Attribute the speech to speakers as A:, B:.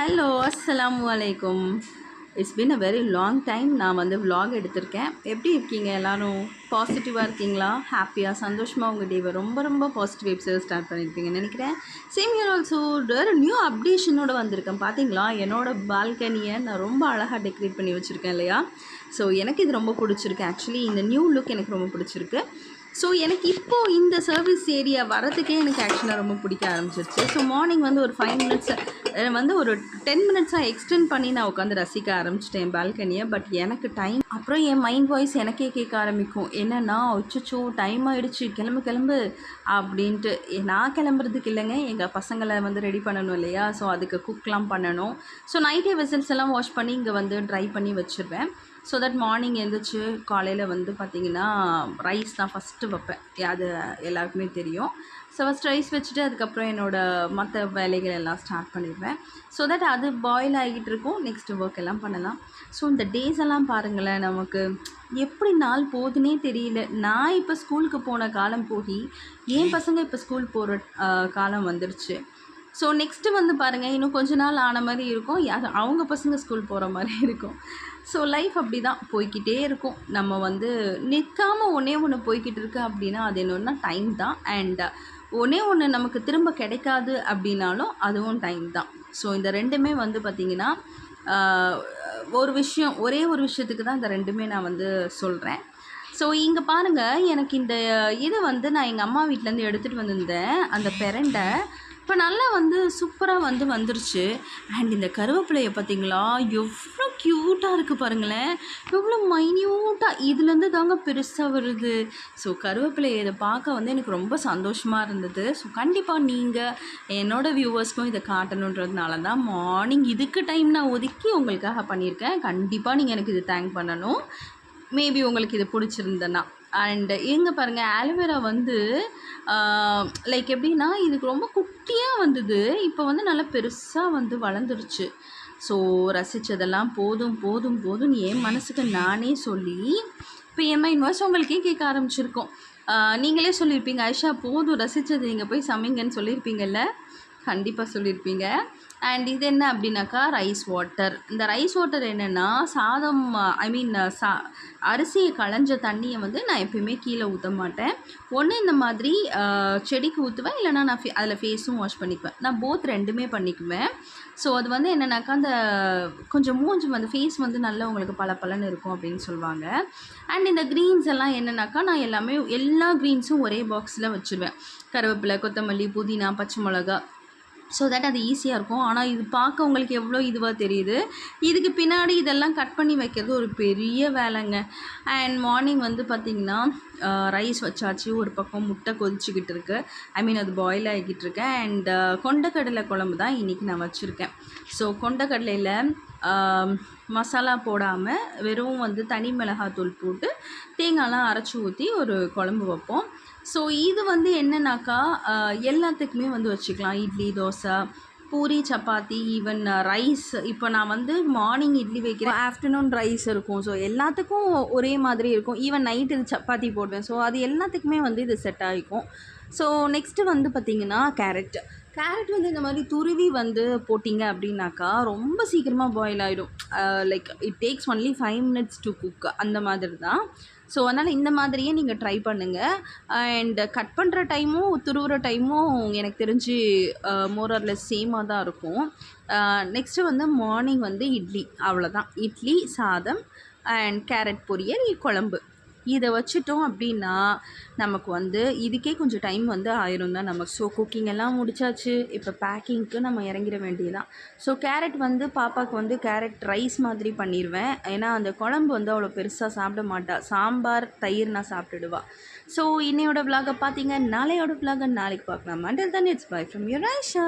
A: Hello அஸ்ஸலாமு அலைக்கும். It's been a very long time நான் வந்து vlog எடுத்திருக்கேன். எப்படி இருக்கீங்க எல்லோரும்? பாசிட்டிவாக இருக்கீங்களா? ஹாப்பியாக சந்தோஷமாக உங்கள் டேவை ரொம்ப ரொம்ப பாசிட்டிவ் வைப்ஸில் ஸ்டார்ட் பண்ணியிருப்பீங்கன்னு நினைக்கிறேன். சேம் இயர் ஆல்சோ ஒரு நியூ அப்டேஷனோட வந்திருக்கேன். பார்த்தீங்களா, என்னோடய பால்கனியை நான் ரொம்ப அழகாக டெக்கரேட் பண்ணி வச்சுருக்கேன் இல்லையா? ஸோ எனக்கு இது ரொம்ப பிடிச்சிருக்கு. ஆக்சுவலி இந்த நியூ லுக் எனக்கு ரொம்ப பிடிச்சிருக்கு. ஸோ எனக்கு இப்போது இந்த சர்வீஸ் ஏரியா வரதுக்கே எனக்கு ஆக்சுவலாக ரொம்ப பிடிக்க ஆரம்பிச்சிருச்சு. ஸோ மார்னிங் வந்து ஒரு 5 மினிட்ஸ் வந்து ஒரு 10 மினிட்ஸாக எக்ஸ்டெண்ட் பண்ணி நான் உட்காந்து ரசிக்க ஆரம்பிச்சிட்டேன் பால்கனியை. பட் எனக்கு டைம் அப்புறம் என் மைண்ட் வாய்ஸ் எனக்கே கேட்க ஆரம்பிக்கும். என்னென்னா, அச்சச்சோ டைம் ஆகிடுச்சு, கிளம்பு கிளம்பு அப்படின்ட்டு. நான் கிளம்புறதுக்கு இல்லைங்க, எங்கள் பசங்களை வந்து ரெடி பண்ணணும் இல்லையா? ஸோ அதுக்கு குக்லாம் பண்ணணும். ஸோ நைட்டே வெசல்ஸ் எல்லாம் வாஷ் பண்ணி இங்கே வந்து ட்ரை பண்ணி வச்சுருவேன். ஸோ தட் மார்னிங் எழுந்திரிச்சு காலையில் வந்து பார்த்திங்கன்னா ரைஸ் தான் ஃபஸ்ட்டு வைப்பேன். அது எல்லாருக்குமே தெரியும். ஸோ ஃபஸ்ட் ரைஸ் வச்சுட்டு அதுக்கப்புறம் என்னோடய மற்ற வேலைகள் எல்லாம் ஸ்டார்ட் பண்ணிடுவேன். ஸோ தட் அது பாயில் ஆகிட்டு இருக்கும். நெக்ஸ்ட்டு ஒர்க் எல்லாம் பண்ணலாம். ஸோ இந்த டேஸ் எல்லாம் பாருங்களேன், நமக்கு எப்படி நாள் போகுதுன்னே தெரியல. நான் இப்போ ஸ்கூலுக்கு போன காலம் போய் என் பசங்க இப்போ ஸ்கூல் போகிற காலம் வந்துடுச்சு. ஸோ நெக்ஸ்ட்டு வந்து பாருங்கள், இன்னும் கொஞ்ச நாள் ஆன மாதிரி இருக்கும், அவங்க பசங்க ஸ்கூல் போகிற மாதிரி இருக்கும். ஸோ லைஃப் அப்படி தான் போய்கிட்டே இருக்கும். நம்ம வந்து நிற்காமல் ஒன்றே ஒன்று போய்கிட்டு இருக்கு அப்படின்னா அது என்னன்னா டைம் தான். அண்ட் ஒன்றே ஒன்று நமக்கு திரும்ப கிடைக்காது அப்படின்னாலும் அதுவும் டைம் தான். ஸோ இந்த ரெண்டுமே வந்து பார்த்திங்கன்னா ஒரே ஒரு விஷயத்துக்கு தான் இந்த ரெண்டுமே நான் வந்து சொல்கிறேன். ஸோ இங்கே பாருங்கள், எனக்கு இந்த இது வந்து நான் எங்கள் அம்மா வீட்டிலேருந்து எடுத்துகிட்டு வந்திருந்தேன். அந்த பிரண்டை இப்போ நல்லா வந்து சூப்பராக வந்து வந்துருச்சு. அண்ட் இந்த கருவேப்பிலையை பார்த்திங்களா, எவ்வளோ க்யூட்டாக இருக்குது பாருங்களேன், எவ்வளோ மைன்யூட்டாக இதுலேருந்து தாங்க பெருசாக வருது. ஸோ கருவேப்பிலையை இதை பார்க்க வந்து எனக்கு ரொம்ப சந்தோஷமாக இருந்தது. ஸோ கண்டிப்பாக நீங்கள் என்னோடய வியூவர்ஸ்க்கும் இதை காட்டணுன்றதுனால தான் மார்னிங் இதுக்கு டைம் நான் ஒதுக்கி உங்களுக்காக பண்ணியிருக்கேன். கண்டிப்பாக நீங்கள் எனக்கு இது தேங்க் பண்ணணும். மேபி உங்களுக்கு இது பிடிச்சிருந்தேன்னா. அண்டு எங்கே பாருங்கள், ஆலோவேரா வந்து லைக் எப்படின்னா இதுக்கு ரொம்ப குட்டியாக வந்தது, இப்போ வந்து நல்லா பெருசாக வந்து வளர்ந்துருச்சு. ஸோ ரசித்ததெல்லாம் போதும் போதும் போதும்னு என் மனசுக்கு நானே சொல்லி இப்போ என் மைண்ட் வாய்ஸ் உங்களுக்கே கேட்க ஆரம்பிச்சிருக்கோம். நீங்களே சொல்லியிருப்பீங்க, ஐஷா போதும் ரசித்தது, நீங்கள் போய் சமைங்கன்னு சொல்லியிருப்பீங்கள்ல. கண்டிப்பாக சொல்லியிருப்பீங்க. அண்ட் இது என்ன அப்படின்னாக்கா ரைஸ் வாட்டர். இந்த ரைஸ் வாட்டர் என்னென்னா சாதம் அரிசியை களைஞ்ச தண்ணியை வந்து நான் எப்பயுமே கீழே ஊற்ற மாட்டேன். ஒன்று இந்த மாதிரி செடிக்கு ஊற்றுவேன், இல்லைனா நான் அதில் ஃபேஸும் வாஷ் பண்ணிக்குவேன். நான் போத் ரெண்டுமே பண்ணிக்குவேன். ஸோ அது வந்து என்னென்னாக்கா அந்த கொஞ்சம் மூஞ்சி வந்து ஃபேஸ் வந்து நல்லா உங்களுக்கு பளபளன்னு இருக்கும் அப்படின்னு சொல்லுவாங்க. அண்ட் இந்த க்ரீன்ஸ் எல்லாம் என்னென்னாக்கா நான் எல்லா க்ரீன்ஸும் ஒரே பாக்ஸில் வச்சுருவேன். கருவேப்பிலை, கொத்தமல்லி, புதினா, பச்சை மிளகா. ஸோ தட் அது ஈஸியாக இருக்கும். ஆனால் இது பார்க்க உங்களுக்கு எவ்வளோ இதுவாக தெரியுது. இதுக்கு பின்னாடி இதெல்லாம் கட் பண்ணி வைக்கிறது ஒரு பெரிய வேலைங்க. அண்ட் மார்னிங் வந்து பார்த்திங்கன்னா ரைஸ் வச்சாச்சு, ஒரு பக்கம் முட்டை கொதிச்சுக்கிட்டு இருக்குது, அது பாயில் ஆகிக்கிட்டு இருக்கேன். அண்ட் கொண்டக்கடலை குழம்பு தான் இன்றைக்கி நான் வச்சுருக்கேன். ஸோ கொண்டக்கடலையில் மசாலா போடாமல் வெறும் வந்து தனி மிளகாத்தூள் போட்டு தேங்காய்லாம் அரைச்சி ஊற்றி ஒரு குழம்பு வைப்போம். ஸோ இது வந்து என்னன்னாக்கா எல்லாத்துக்குமே வந்து வச்சுக்கலாம். Idli, dosa, puri, chapati, even rice. இப்போ நான் வந்து மார்னிங் இட்லி வைக்கிறேன், ஆஃப்டர்நூன் ரைஸ் இருக்கும். ஸோ எல்லாத்துக்கும் ஒரே மாதிரி இருக்கும். ஈவன் நைட்டு சப்பாத்தி போடுவேன். ஸோ அது எல்லாத்துக்குமே வந்து இது செட் ஆகிக்கும். ஸோ நெக்ஸ்ட்டு வந்து பார்த்திங்கன்னா கேரட் வந்து இந்த மாதிரி துருவி வந்து போட்டிங்க அப்படின்னாக்கா ரொம்ப சீக்கிரமாக பாயில் ஆகிடும். Like it takes only 5 minutes to cook, அந்த மாதிரி தான். ஸோ அதனால் இந்த மாதிரியே நீங்கள் ட்ரை பண்ணுங்கள். அண்ட் கட் பண்ணுற டைமும் துருவுற டைமும் எனக்கு தெரிஞ்சு மோர் ஆர் லெஸ் சேமாக தான் இருக்கும். நெக்ஸ்ட்டு வந்து மார்னிங் வந்து இட்லி, அவ்வளோதான். இட்லி, சாதம் அண்ட் கேரட் பொரியல், குழம்பு. இதை வச்சுட்டோம் அப்படின்னா நமக்கு வந்து இதுக்கே கொஞ்சம் டைம் வந்து ஆயிரும் தான் நமக்கு. ஸோ குக்கிங் எல்லாம் முடிச்சாச்சு, இப்போ பேக்கிங்க்கு நம்ம இறங்கிட வேண்டியதான். ஸோ கேரட் வந்து பாப்பாவுக்கு வந்து கேரட் ரைஸ் மாதிரி பண்ணிடுவேன். ஏன்னா அந்த குழம்பு வந்து அவ்வளோ பெருசாக சாப்பிட மாட்டா. சாம்பார், தயிர்னா சாப்பிட்டுடுவா. ஸோ இன்னையோட விலாகை பார்த்தீங்க. நாளையோட விலாகை நாளைக்கு பார்க்கலாம். Until then it's by from your Aisha.